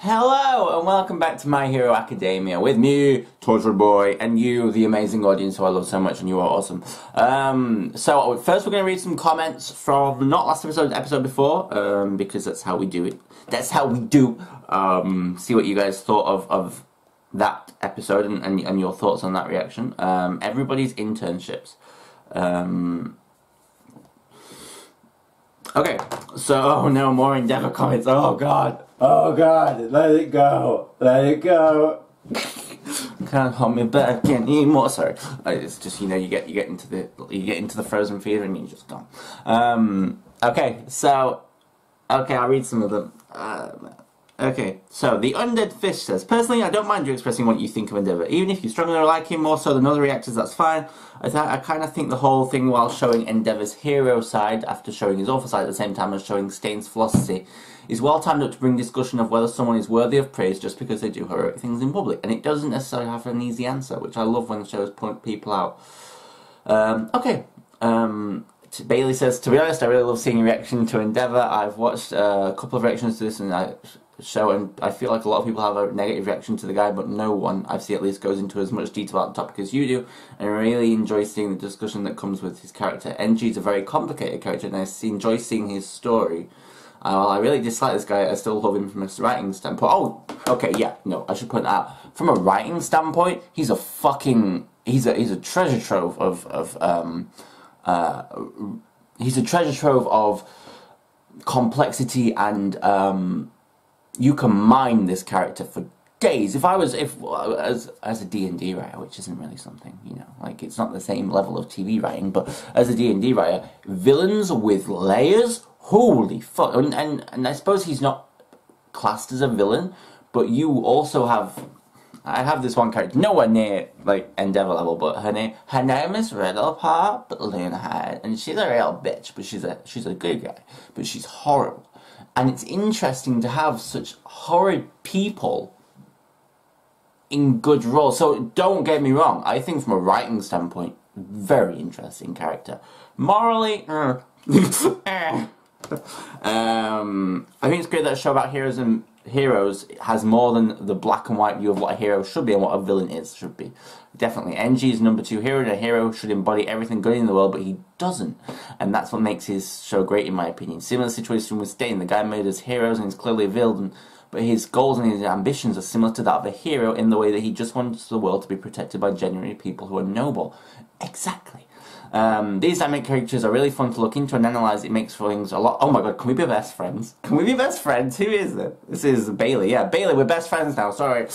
Hello and welcome back to My Hero Academia with me, Torchwood Boy, and you, the amazing audience who I love so much, and you are awesome. So first we're going to read some comments from not last episode, the episode before, because that's how we do it. That's how we do. See what you guys thought of that episode and your thoughts on that reaction. Everybody's internships. Okay, so, oh no, more Endeavour comments. Oh god, let it go, Can't hold me back anymore. Sorry, it's just, you know, you get into the frozen fever and you're just gone. Okay, so, I'll read some of them. Okay, so the Undead Fish says, personally, I don't mind you expressing what you think of Endeavour. Even if you strongly like him more so than other reactors, that's fine. I kind of think the whole thing while showing Endeavour's hero side after showing his awful side at the same time as showing Stain's philosophy is well timed up to bring discussion of whether someone is worthy of praise just because they do heroic things in public. And it doesn't necessarily have an easy answer, which I love when shows point people out. Bailey says, to be honest, I really love seeing a reaction to Endeavour. I've watched a couple of reactions to this and I feel like a lot of people have a negative reaction to the guy, but no one, I've seen at least, goes into as much detail about the topic as you do, and I really enjoy seeing the discussion that comes with his character. NG is a very complicated character, and I enjoy seeing his story. While I really dislike this guy, I still love him from a writing standpoint. Oh, okay, yeah, no, I should point that out. From a writing standpoint, he's a fucking, he's a treasure trove he's a treasure trove of complexity, and you can mine this character for days. If as a D&D writer, which isn't really something, you know, like it's not the same level of TV writing, but as a D&D writer, villains with layers, holy fuck. And I suppose he's not classed as a villain, but you also have, I have this one character, nowhere near like Endeavour level, but her name is Riddlepop Loonhead, and she's a real bitch, but she's a good guy, but she's horrible. And it's interesting to have such horrid people in good roles. So don't get me wrong, I think from a writing standpoint, very interesting character. Morally, I think it's great that a show about heroes has more than the black and white view of what a hero should be and what a villain should be. Definitely. NG is number 2 hero, and a hero should embody everything good in the world, but he doesn't. And that's what makes his show great, in my opinion. Similar situation with Stain. The guy made us heroes and is clearly a villain, but his goals and his ambitions are similar to that of a hero in the way that he just wants the world to be protected by genuine people who are noble. Exactly. These dynamic characters are really fun to look into and analyze. It makes things a lot... Oh my god, can we be best friends? Can we be best friends? Who is it? This is Bailey. Yeah, Bailey, we're best friends now, sorry.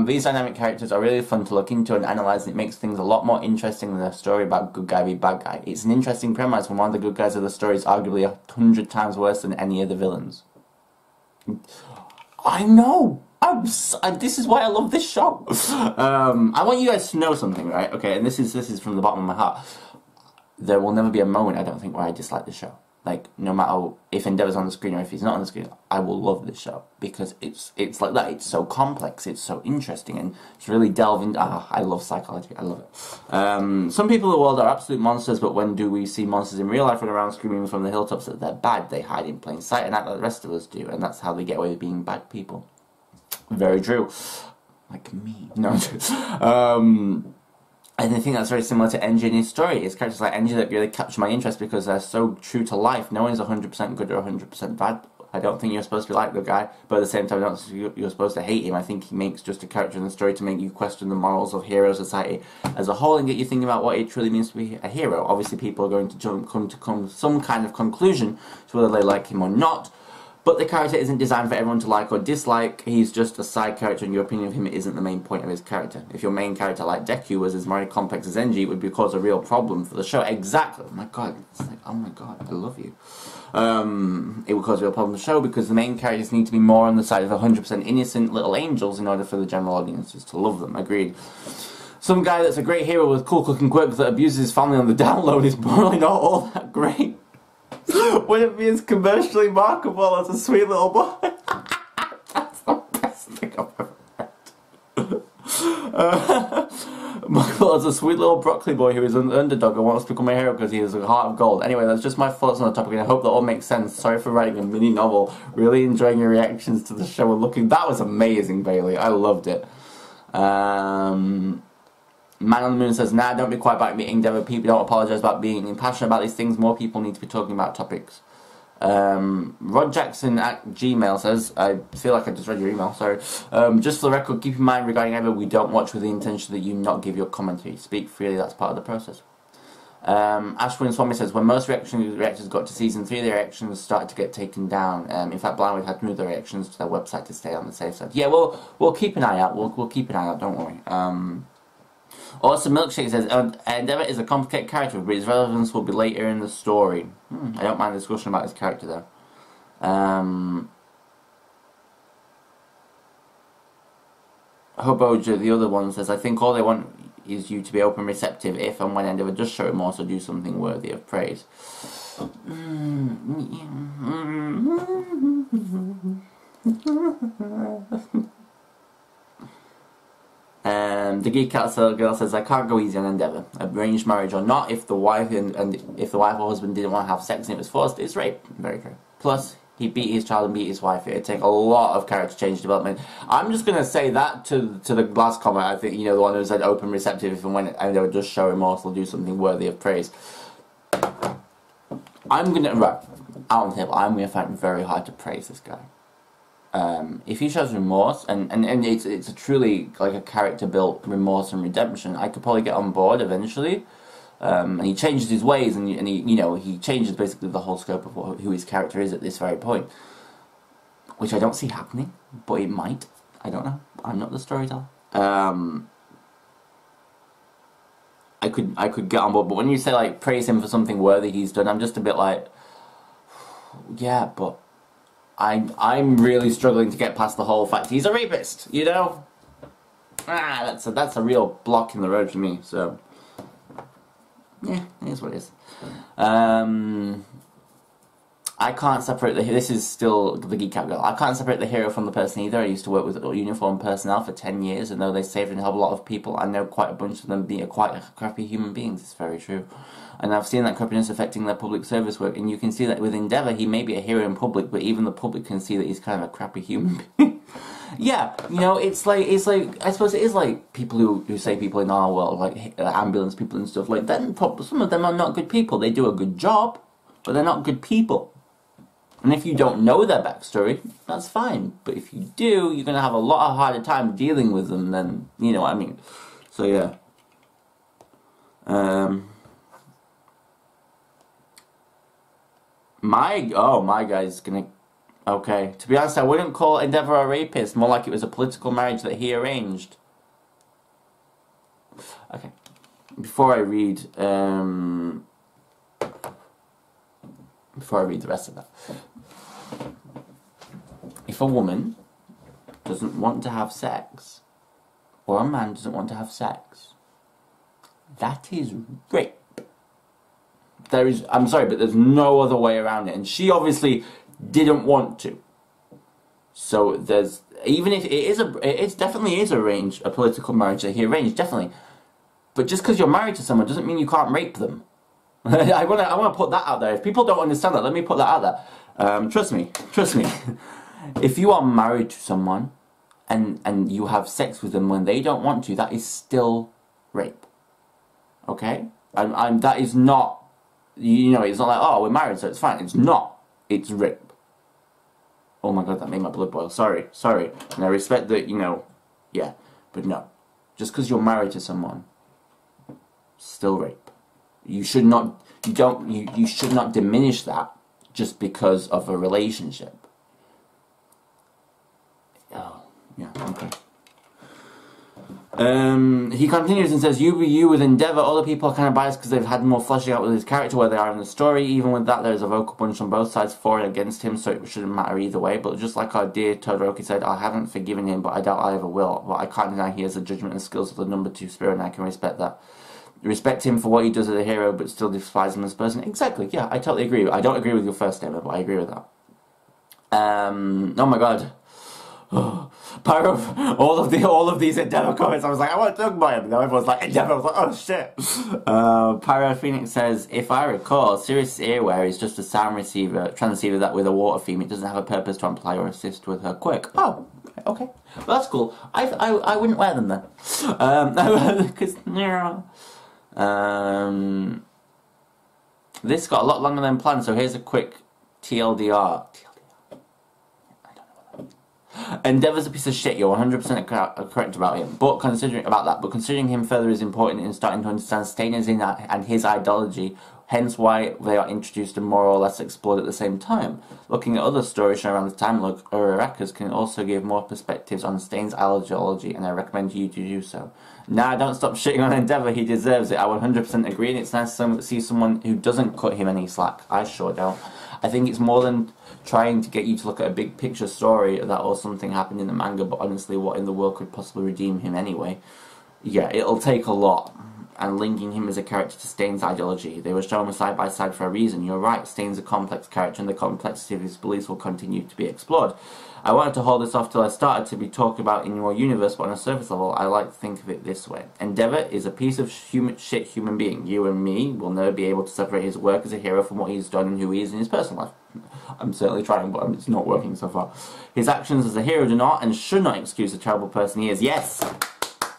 These dynamic characters are really fun to look into and analyze, and it makes things a lot more interesting than a story about good guy v bad guy. It's an interesting premise when one of the good guys of the story is arguably 100 times worse than any of the villains. I know! This is why I love this show. I want you guys to know something, right? Okay, and this is from the bottom of my heart. There will never be a moment, I don't think, where I dislike this show. Like, no matter if Endeavour's on the screen or if he's not on the screen, I will love this show. Because it's like that. It's so complex, it's so interesting, and it's really delving. I love psychology, I love it. Some people in the world are absolute monsters, but when do we see monsters in real life run around screaming from the hilltops that they're bad? They hide in plain sight and act like the rest of us do, and that's how they get away with being bad people. Very true. Like me. No. And I think that's very similar to NG in his story. It's characters like NG that really capture my interest because they're so true to life. No one's 100% good or 100% bad. I don't think you're supposed to be like the guy, but at the same time, I don't think you're supposed to hate him. I think he makes just a character in the story to make you question the morals of hero society as a whole and get you thinking about what it truly means to be a hero. Obviously, people are going to come to some kind of conclusion to whether they like him or not. But the character isn't designed for everyone to like or dislike. He's just a side character, and your opinion of him isn't the main point of his character. If your main character, like Deku, was as morally complex as NG, it would cause a real problem for the show. Exactly. Oh my god. It's like, oh my god, I love you. It would cause a real problem for the show because the main characters need to be more on the side of 100% innocent little angels in order for the general audiences to love them. Agreed. Some guy that's a great hero with cool cooking quirks that abuses his family on the download is morally not all that great. Wouldn't be as commercially marketable as a sweet little boy. That's the best thing I've ever read. As a sweet little broccoli boy who is an underdog and wants to become a hero because he has a heart of gold. Anyway, that's just my thoughts on the topic, and I hope that all makes sense. Sorry for writing a mini novel. Really enjoying your reactions to the show and looking. That was amazing, Bailey. I loved it. Man on the Moon says, nah, don't be quiet about meeting Endeavour. People don't apologise about being impassioned about these things. More people need to be talking about topics. Rod Jackson at Gmail says, I feel like I just read your email, sorry. Just for the record, keep in mind regarding Endeavour, we don't watch with the intention that you not give your commentary. Speak freely, that's part of the process. Ashwin Swami says, when most reactors got to season 3, their reactions started to get taken down. In fact, Blindwood had to move their reactions to their website to stay on the safe side. Yeah, we'll keep an eye out. We'll keep an eye out, don't worry. Also, Milkshake says, Endeavour is a complicated character, but his relevance will be later in the story. I don't mind the discussion about his character, though. Hoboja, the other one, says, I think all they want is you to be open receptive if and when Endeavour does show remorse or do something worthy of praise. The Geek Cat Girl says, I can't go easy on Endeavour. Arranged marriage or not, if the wife and if the wife or husband didn't want to have sex and it was forced, it's rape. Very true. Plus, he beat his child and beat his wife. It'd take a lot of character change development. I'm just going to say that to the last comment. I think, you know, the one who said open receptive if and when Endeavour does show remorse or do something worthy of praise. I'm going to, right, out on the table, I'm going to fight very hard to praise this guy. If he shows remorse, and it's a truly like a character-built remorse and redemption, I could probably get on board eventually. And he changes his ways, and he, you know, he changes basically the whole scope of who his character is at this very point, which I don't see happening, but it might. I don't know. I'm not the storyteller. I could get on board, but when you say like praise him for something worthy he's done, I'm just a bit like, yeah, but I'm really struggling to get past the whole fact he's a rapist, you know? That's a real block in the road for me, so yeah, it is what it is. I can't separate this is still the Geek Out Girl. I can't separate the hero from the person either. I used to work with uniformed personnel for 10 years, and though they saved and helped a lot of people, I know quite a bunch of them being quite crappy human beings. It's very true. And I've seen that crappiness affecting their public service work, and you can see that with Endeavour, he may be a hero in public, but even the public can see that he's kind of a crappy human being. Yeah, you know, it's like, I suppose it is like people who say people in our world, like ambulance people and stuff, like, then some of them are not good people. They do a good job, but they're not good people. And if you don't know their backstory, that's fine. But if you do, you're going to have a lot of harder time dealing with them than, you know what I mean. So, yeah. My guy's gonna... Okay. To be honest, I wouldn't call Endeavour a rapist. More like it was a political marriage that he arranged. Okay. Before I read the rest of that. If a woman doesn't want to have sex, or a man doesn't want to have sex, that is rape. I'm sorry, but there's no other way around it. And she obviously didn't want to. So there's, even if it definitely is a political marriage that he arranged, definitely. But just because you're married to someone doesn't mean you can't rape them. I want to put that out there. If people don't understand that, let me put that out there. Trust me. If you are married to someone and you have sex with them when they don't want to, that is still rape. Okay? That is not, you know, it's not like, oh, we're married, so it's fine. It's not. It's rape. Oh my god, that made my blood boil. Sorry. And I respect that, you know, yeah. But no. Just because you're married to someone, still rape. You should not, you should not diminish that just because of a relationship. Oh, yeah, okay. He continues and says, you with Endeavour, other people are kind of biased because they've had more fleshing out with his character where they are in the story. Even with that, there's a vocal bunch on both sides for and against him, so it shouldn't matter either way. But just like our dear Todoroki said, I haven't forgiven him, but I doubt I ever will. But I can't deny he has the judgment and skills of the number 2 spirit, and I can respect that. Respect him for what he does as a hero, but still despise him as a person. Exactly, yeah, I totally agree. I don't agree with your first statement, but I agree with that. Oh my god. Pyro, all of these Endeavour comments, I was like, I want to talk about him. And now everyone's like, Endeavour. I was like, oh shit. Pyro Phoenix says, if I recall, Sirius Earwear is just a sound receiver, transceiver that with a water theme. It doesn't have a purpose to amplify or assist with her quirk. Oh, okay. Well, that's cool. I wouldn't wear them then. Because, this got a lot longer than planned, so here's a quick TLDR. Endeavour's a piece of shit, you're 100% correct about him. But considering him further is important in starting to understand Stainer's and his ideology, hence why they are introduced and more or less explored at the same time. Looking at other stories shown around the time, like Urarakas, can also give more perspectives on Stain's ideology, and I recommend you to do so. Nah, don't stop shitting on Endeavour, he deserves it. I 100% agree, and it's nice to see someone who doesn't cut him any slack. I sure don't. I think it's more than trying to get you to look at a big picture story that or something happened in the manga, but honestly, what in the world could possibly redeem him anyway? Yeah, it'll take a lot. And linking him as a character to Stain's ideology. They were shown side by side for a reason. You're right, Stain's a complex character and the complexity of his beliefs will continue to be explored. I wanted to hold this off till I started to be talked about in your universe, but on a surface level, I like to think of it this way. Endeavour is a piece of shit human being. You and me will never be able to separate his work as a hero from what he's done and who he is in his personal life. I'm certainly trying, but it's not working so far. His actions as a hero do not and should not excuse the terrible person he is. Yes!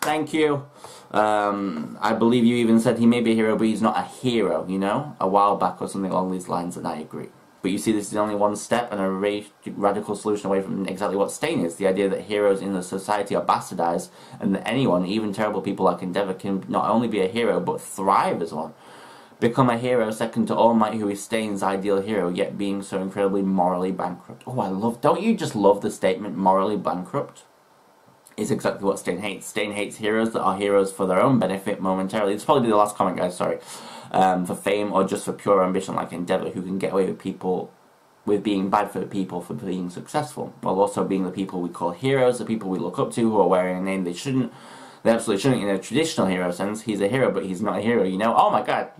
Thank you. I believe you even said he may be a hero, but he's not a hero, you know? A while back or something along these lines, and I agree. But you see, this is only one step and a radical solution away from exactly what Stain is. The idea that heroes in the society are bastardized, and that anyone, even terrible people like Endeavour, can not only be a hero, but thrive as one. Become a hero second to All Might, who is Stain's ideal hero, yet being so incredibly morally bankrupt. Oh, don't you just love the statement, morally bankrupt? Is exactly what Stain hates. Stain hates heroes that are heroes for their own benefit momentarily. It's probably the last comment, guys, sorry. For fame or just for pure ambition like Endeavour, who can get away with being bad for the people for being successful, while also being the people we call heroes, the people we look up to, who are wearing a name they shouldn't. They absolutely shouldn't in a traditional hero sense. He's a hero, but he's not a hero, you know? Oh my god,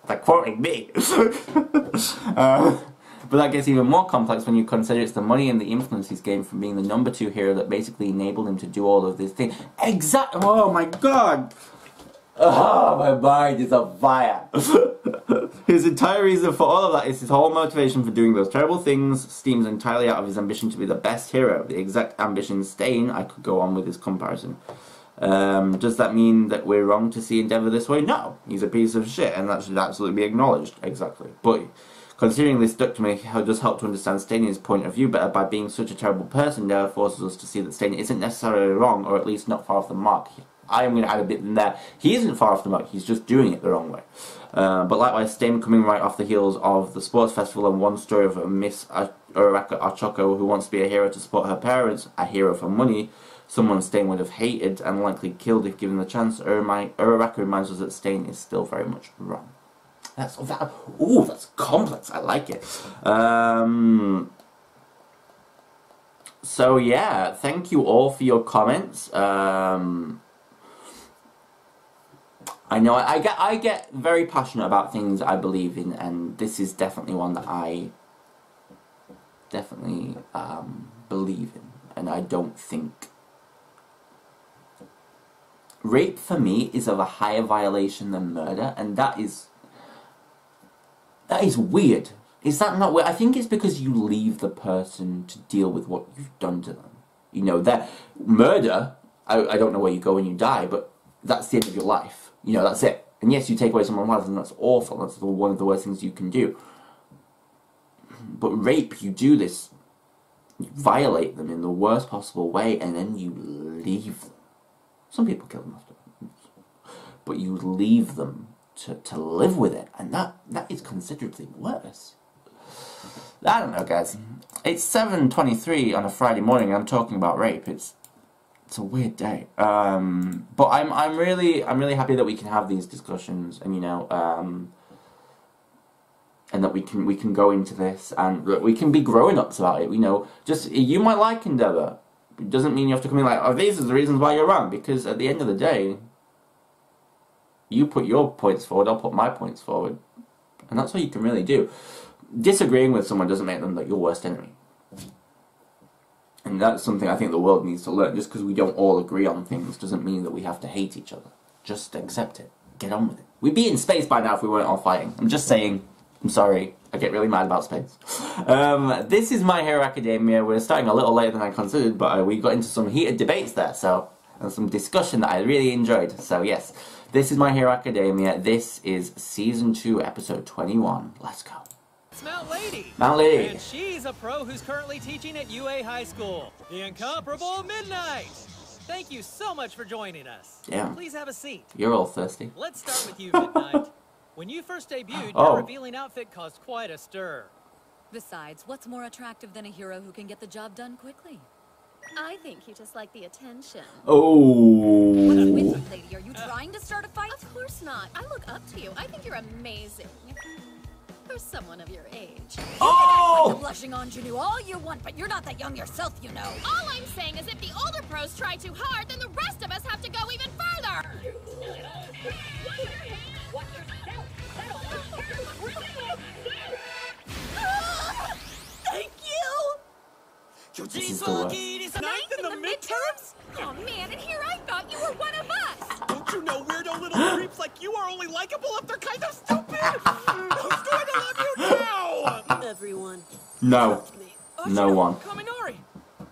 they're quoting me! But that gets even more complex when you consider it's the money and the influence he's gained from being the #2 hero that basically enabled him to do all of these things. Oh my god! Oh, my mind is on fire! His entire reason for all of that is his whole motivation for doing those terrible things stems entirely out of his ambition to be the best hero. The exact ambition Stain, I could go on with this comparison. Does that mean that we're wrong to see Endeavour this way? No! He's a piece of shit, and that should absolutely be acknowledged. Exactly. But considering this stuck to me, how does help to understand Stain's point of view better by being such a terrible person now forces us to see that Stain isn't necessarily wrong, or at least not far off the mark. I am going to add a bit in there. He isn't far off the mark, he's just doing it the wrong way. But likewise, Stain coming right off the heels of the sports festival and one story of a Miss Uraraka Ochoko who wants to be a hero to support her parents, a hero for money, someone Stain would have hated and likely killed if given the chance. Uraraka reminds us that Stain is still very much wrong. Ooh, that's complex. I like it. So yeah, thank you all for your comments. I know I get very passionate about things I believe in, and this is definitely one that I definitely believe in, and I don't think rape for me is of a higher violation than murder, and that is weird. Is that not weird? I think it's because you leave the person to deal with what you've done to them. You know, that murder, I don't know where you go when you die, but that's the end of your life. You know, that's it. And yes, you take away someone's life, and that's awful. That's one of the worst things you can do. But rape, you do this. You violate them in the worst possible way, and then you leave them. Some people kill them after. But you leave them to live with it, and that is considerably worse. I don't know, guys. It's 7:23 on a Friday morning, and I'm talking about rape. It's a weird day. But I'm really happy that we can have these discussions, and you know, and that we can go into this, and we can be grown-ups about it. You know, just you might like Endeavour. It doesn't mean you have to come in like, oh, these are the reasons why you're wrong, because at the end of the day, you put your points forward, I'll put my points forward. And that's what you can really do. Disagreeing with someone doesn't make them like your worst enemy. And that's something I think the world needs to learn. Just because we don't all agree on things doesn't mean that we have to hate each other. Just accept it. Get on with it. We'd be in space by now if we weren't all fighting. I'm just saying. I'm sorry. I get really mad about space. This is My Hero Academia. We're starting a little later than I considered, but we got into some heated debates there, and some discussion that I really enjoyed. So yes, this is My Hero Academia. This is Season 2, Episode 21. Let's go. It's Mount Lady. Mount Lady. And she's a pro who's currently teaching at UA High School. The incomparable Midnight. Thank you so much for joining us. Yeah. Please have a seat. You're all thirsty. Let's start with you, Midnight. When you first debuted, your revealing outfit caused quite a stir. Besides, what's more attractive than a hero who can get the job done quickly? I think you just like the attention. Oh. What's with you, lady? Are you trying to start a fight? Of course not. I look up to you. I think you're amazing. For someone of your age. Oh! Blushing ingenue all you want, but you're not that young yourself, you know. All I'm saying is if the older pros try too hard, then the rest of us have to go even further. Thank you! This is the worst. Ninth in the midterms? Oh man, and here I thought you were one of us. Don't you know weirdo little creeps like you are only likable if they're kind of stupid? Who's going to love you now? Everyone. No. No one. Kaminari.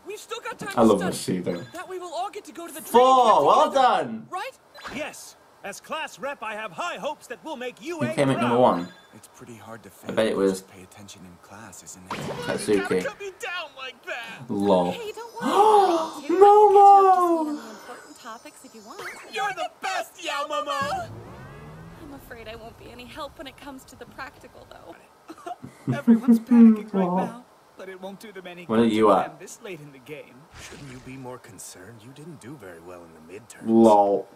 We've still got time I love to this study. she though. That we will all get to go to the 4, well done! Right? Yes. As class rep, I have high hopes that we'll make UA Who came at number proud. 1? It's pretty hard to I bet it was pay attention in class, isn't it? Katsuki. Cut me down like that. Lol. Hey, don't worry. Momo! Momo! On the important topics if you want. You're the best, Yao Momo! I'm afraid I won't be any help when it comes to the practical, though. Everyone's panicking right now, but it won't do them any What are good you to at? end this late in the game. Shouldn't you be more concerned? You didn't do very well in the midterms. Lol.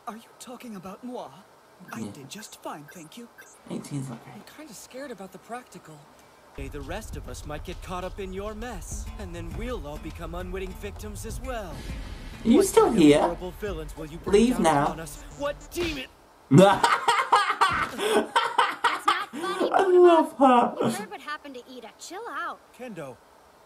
Are you talking about moi? I did just fine, thank you. 18's not I'm great. kind of scared about the practical. Hey, the rest of us might get caught up in your mess, and then we'll all become unwitting victims as well. Are you still kind of here? horrible villains will you bring Leave down now. upon us? What demon? It's not funny. I love her. You heard what happened to Ida. Chill out. Kendo.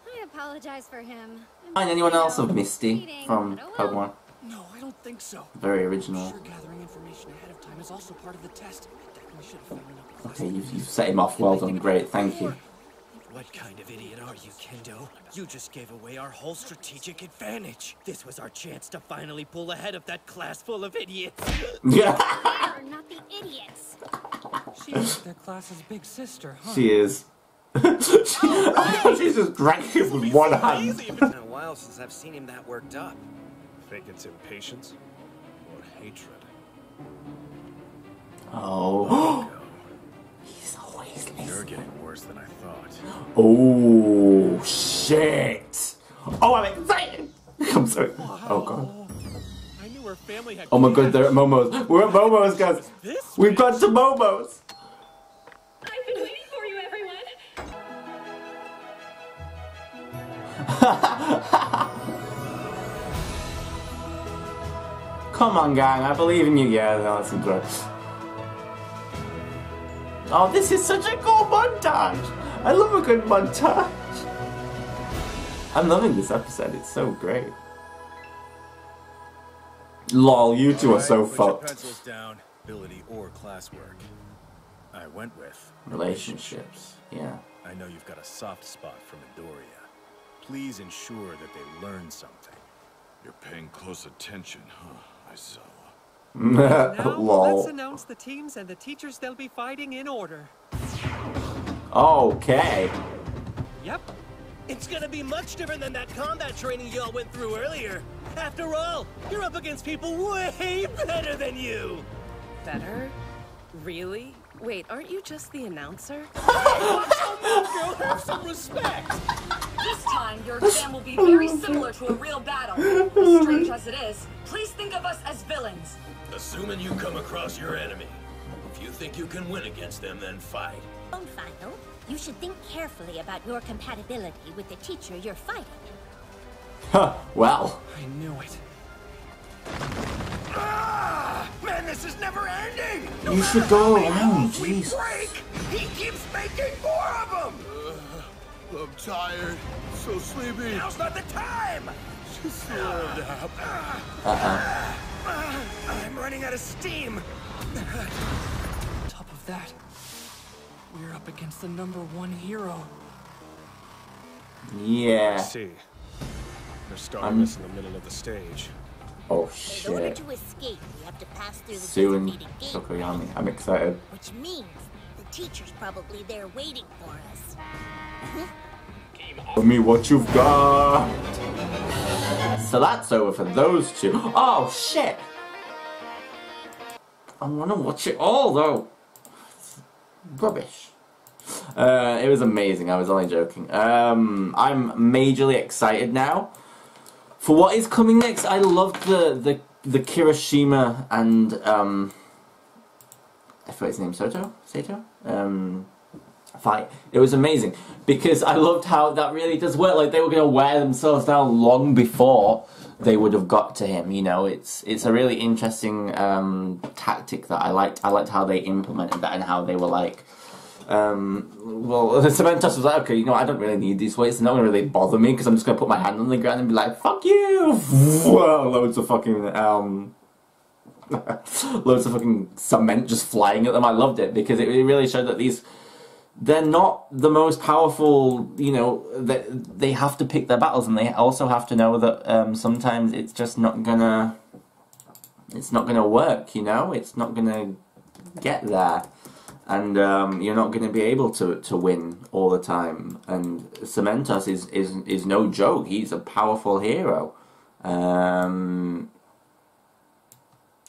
I apologize for him. Find anyone else of Misty from Pokemon? No, I don't think so. Very original. Sure, gathering information ahead of time is also part of the test. I definitely should have found enough class. Okay, you've set him off. Well done. Great. Thank you. What kind of idiot are you, Kendo? You just gave away our whole strategic advantage. This was our chance to finally pull ahead of that class full of idiots. Yeah. They're not the idiots. She's their class's big sister, huh? She is. She's just dragging him with one hand. It's been a while since I've seen him that worked up. Think it's impatience or hatred? Oh. He's always You're listening. getting worse than I thought. Oh, shit. Oh, I'm excited. I'm sorry. Oh, God. I knew her family had. Oh, my God, they're at Momo's. We're at Momo's, guys. This We've got to Momo's. I've been waiting for you, everyone. Come on, gang. I believe in you. Yeah, no, that's some drugs. Oh, this is such a cool montage. I love a good montage. I'm loving this episode. It's so great. Lol, you two are so Put your fucked. pencils down. Ability or classwork. I went with Relationships. Yeah. I know you've got a soft spot for Midoriya. Please ensure that they learn something. You're paying close attention, huh? I saw. Now, Lol. let's announce the teams and the teachers they'll be fighting in order. Okay. Yep. It's gonna be much different than that combat training y'all went through earlier. After all, you're up against people way better than you. Better? Really? Wait, aren't you just the announcer? Girl, have some respect. This time, your exam will be very similar to a real battle. Strange as it is, please think of us as villains. Assuming you come across your enemy. If you think you can win against them, then fight. Own final, you should think carefully about your compatibility with the teacher you're fighting. Huh. Well. I knew it. Man, this is never ending! No You should matter go how many around, rules we Jesus. break, he keeps making more of them! I'm tired. So sleepy. Now's not the time! Just slow down. I'm running out of steam. On top of that, we're up against the #1 hero. Yeah. I see. They're starting us in the middle of the stage. Oh In order shit. to escape, we have to pass through the Soon, designated gate, Tokoyami. I'm excited. which means the teacher's probably there waiting for us. Show me what you've got. So that's over for those two. Oh shit! I wanna watch it all though. Rubbish. It was amazing. I was only joking. I'm majorly excited now for what is coming next. I loved the Kirishima and I forgot his name. Sato? Fight. It was amazing because I loved how that really does work. Like they were going to wear themselves down long before they would have got to him. You know, it's a really interesting tactic that I liked. I liked how they implemented that and how they were like, well, Cementos was like, okay, you know, I don't really need these weights. They're not going to really bother me because I'm just going to put my hand on the ground and be like, fuck you! Whoa, loads of fucking loads of fucking cement just flying at them. I loved it because it really showed that they're not the most powerful, you know, they have to pick their battles, and they also have to know that sometimes it's just not gonna work, you know, it's not gonna get there, and you're not gonna be able to win all the time. And Cementos is no joke. He's a powerful hero.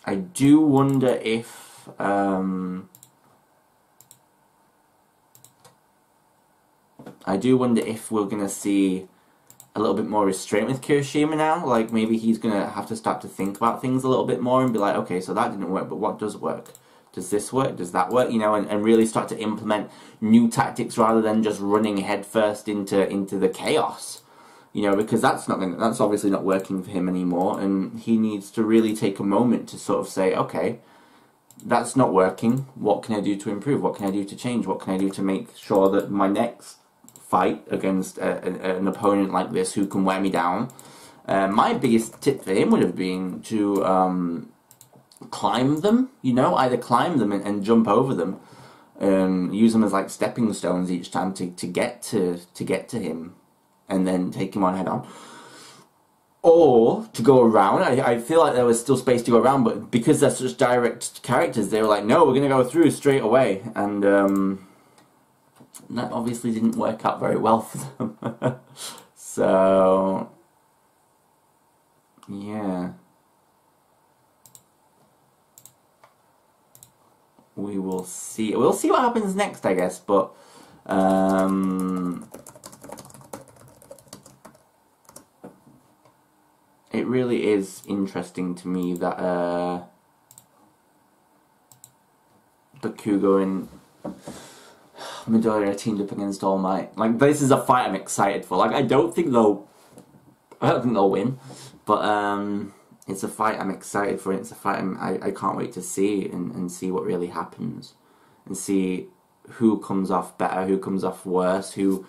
I do wonder if we're going to see a little bit more restraint with Kirishima now. Like, maybe he's going to have to start to think about things a little bit more and be like, okay, so that didn't work, but what does work? Does this work? Does that work? You know, and really start to implement new tactics rather than just running headfirst into the chaos. You know, because that's obviously not working for him anymore, and he needs to really take a moment to sort of say, okay, that's not working. What can I do to improve? What can I do to change? What can I do to make sure that my next fight against an opponent like this who can wear me down? My biggest tip for him would have been to climb them, you know, either climb them and jump over them, use them as like stepping stones each time to get to him, and then take him on head on. Or to go around. I feel like there was still space to go around, but because they're such direct characters, they were like, no, we're going to go through straight away. And that obviously didn't work out very well for them. So, yeah. We will see. We'll see what happens next, I guess, but it really is interesting to me that Bakugo and Midoriya teamed up against All Might. Like, this is a fight I'm excited for. Like, I don't think they'll win, but it's a fight I'm excited for. It's a fight I can't wait to see and see what really happens, and see who comes off better, who comes off worse, who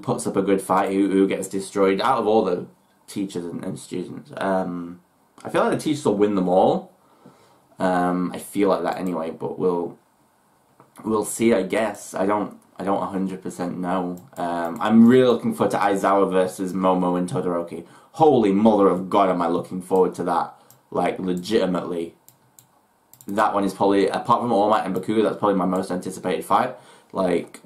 puts up a good fight, who gets destroyed out of all the teachers and students. I feel like the teachers will win them all. I feel like that anyway, but we'll see, I guess. I don't 100% know. I'm really looking forward to Aizawa versus Momo and Todoroki. Holy mother of God, am I looking forward to that. Like, legitimately. That one is probably, apart from All Might and Bakugo, that's probably my most anticipated fight. Like,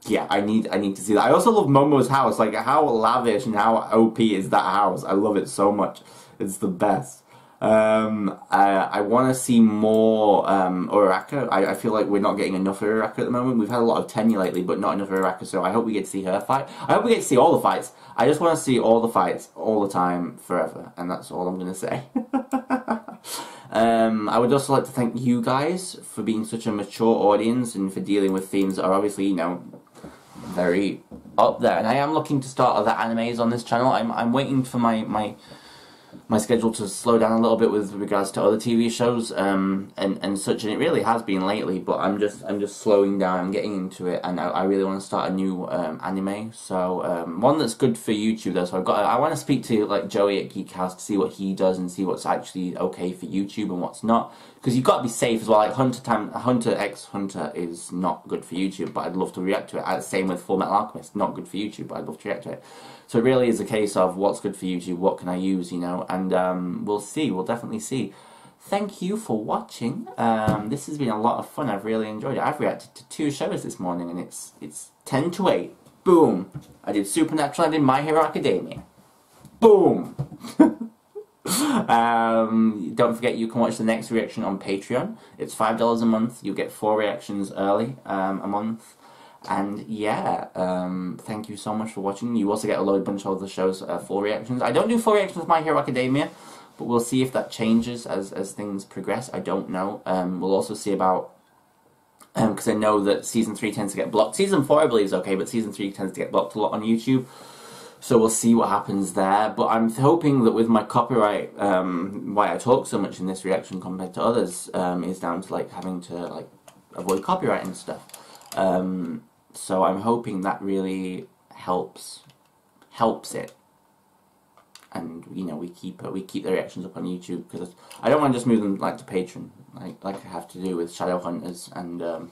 yeah, I need to see that. I also love Momo's house. Like, how lavish and how OP is that house? I love it so much. It's the best. I want to see more Uraraka. I feel like we're not getting enough Uraraka at the moment. We've had a lot of Tenya lately, but not enough Uraraka, so I hope we get to see her fight. I hope we get to see all the fights. I just want to see all the fights, all the time, forever, and that's all I'm going to say. I would also like to thank you guys for being such a mature audience and for dealing with themes that are obviously, you know, very up there. And I am looking to start other animes on this channel. I'm waiting for my my schedule to slow down a little bit with regards to other TV shows and such, and it really has been lately. But I'm just slowing down. I'm getting into it, and I really want to start a new anime. So one that's good for YouTube though. So I want to speak to like Joey at Geek House to see what he does and see what's actually okay for YouTube and what's not. Because you've got to be safe as well. Like Hunter x Hunter is not good for YouTube, but I'd love to react to it. Same with Full Metal Alchemist, not good for YouTube, but I'd love to react to it. So it really is a case of what's good for YouTube, what can I use, you know, and we'll see, we'll definitely see. Thank you for watching. This has been a lot of fun, I've really enjoyed it. I've reacted to 2 shows this morning, and it's 10 to 8. Boom! I did Supernatural, I did My Hero Academia. Boom! Don't forget you can watch the next reaction on Patreon. It's $5 a month, you get 4 reactions early a month. And yeah, thank you so much for watching. You also get a bunch of other shows, full reactions. I don't do full reactions with My Hero Academia, but we'll see if that changes as things progress. I don't know. We'll also see about, because I know that Season 3 tends to get blocked. Season 4 I believe is okay, but Season 3 tends to get blocked a lot on YouTube. So we'll see what happens there. But I'm hoping that with my copyright, why I talk so much in this reaction compared to others, is down to like having to like avoid copyright and stuff. So I'm hoping that really helps it, and you know we keep the reactions up on YouTube, because I don't want to just move them like to Patreon, like I have to do with Shadowhunters and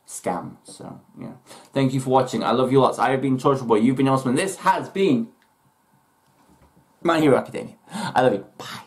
Scam. So yeah, thank you for watching. I love you lots. I have been Torchwood Boy. You've been awesome. And this has been My Hero Academia. I love you. Bye.